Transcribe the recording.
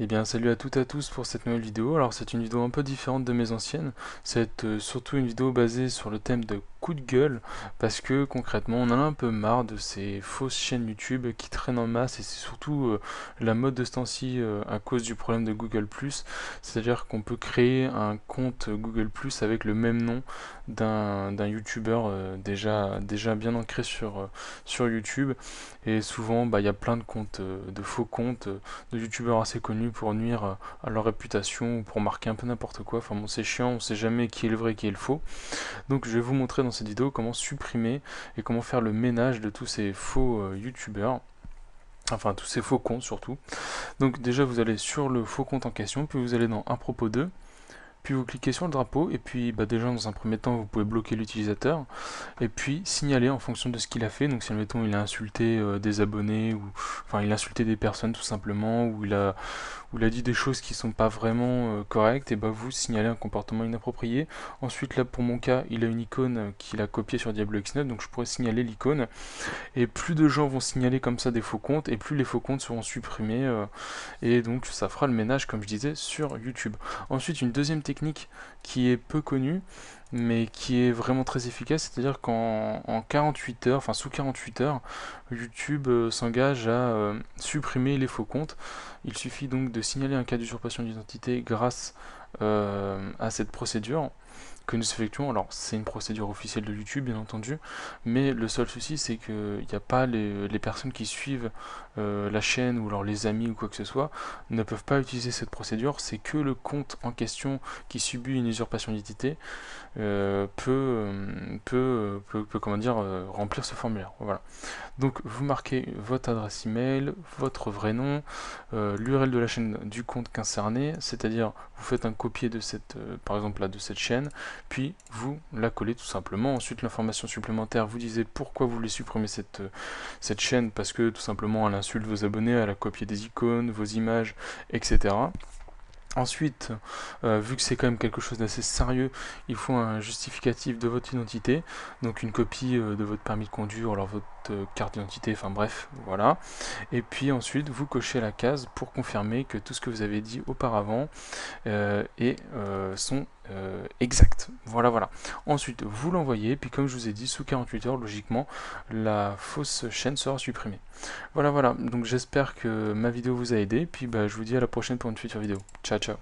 Eh bien, salut à toutes et à tous pour cette nouvelle vidéo. Alors, c'est une vidéo un peu différente de mes anciennes. C'est surtout une vidéo basée sur le thème de coup de gueule, parce que concrètement, on en a un peu marre de ces fausses chaînes YouTube qui traînent en masse, et c'est surtout la mode de ce temps-ci à cause du problème de Google+. C'est-à-dire qu'on peut créer un compte Google+, avec le même nom d'un YouTuber déjà bien ancré sur YouTube. Et souvent, bah, il y a plein de comptes, de faux comptes de youtubeurs assez connus pour nuire à leur réputation ou pour marquer un peu n'importe quoi. Enfin bon, c'est chiant, on sait jamais qui est le vrai, qui est le faux. Donc je vais vous montrer dans cette vidéo comment supprimer et comment faire le ménage de tous ces faux youtubeurs. Enfin, tous ces faux comptes surtout. Donc déjà, vous allez sur le faux compte en question, puis vous allez dans Un propos 2, puis vous cliquez sur le drapeau, et puis bah, déjà dans un premier temps, vous pouvez bloquer l'utilisateur, et puis signaler en fonction de ce qu'il a fait. Donc si admettons il a insulté des abonnés, ou enfin il a insulté des personnes tout simplement, ou il a dit des choses qui sont pas vraiment correctes, et bah vous signalez un comportement inapproprié. Ensuite là pour mon cas, il a une icône qu'il a copiée sur Diablo X9, donc je pourrais signaler l'icône, et plus de gens vont signaler comme ça des faux comptes, et plus les faux comptes seront supprimés, et donc ça fera le ménage comme je disais sur YouTube. Ensuite une deuxième technique qui est peu connue, mais qui est vraiment très efficace, c'est-à-dire qu'en 48 heures, enfin sous 48 heures, YouTube s'engage à supprimer les faux comptes. Il suffit donc de signaler un cas d'usurpation d'identité grâce à cette procédure que nous effectuons. Alors, c'est une procédure officielle de YouTube, bien entendu, mais le seul souci, c'est qu'il n'y a pas les personnes qui suivent la chaîne ou alors les amis ou quoi que ce soit ne peuvent pas utiliser cette procédure. C'est que le compte en question qui subit une usurpation d'identité comment dire, remplir ce formulaire. Voilà. Donc vous marquez votre adresse email, votre vrai nom, l'URL de la chaîne du compte concerné, c'est-à-dire vous faites un copier de cette, par exemple là, de cette chaîne, puis vous la collez tout simplement. Ensuite l'information supplémentaire, vous disiez pourquoi vous voulez supprimer cette chaîne, parce que tout simplement elle insulte vos abonnés, elle a copié des icônes, vos images, etc. Ensuite, vu que c'est quand même quelque chose d'assez sérieux, il faut un justificatif de votre identité, donc une copie de votre permis de conduire, alors votre carte d'identité, enfin bref, voilà. Et puis ensuite, vous cochez la case pour confirmer que tout ce que vous avez dit auparavant sont exacts. Voilà, voilà. Ensuite, vous l'envoyez, puis comme je vous ai dit, sous 48 heures, logiquement, la fausse chaîne sera supprimée. Voilà, voilà. Donc j'espère que ma vidéo vous a aidé, puis bah, je vous dis à la prochaine pour une future vidéo. Ciao, ciao.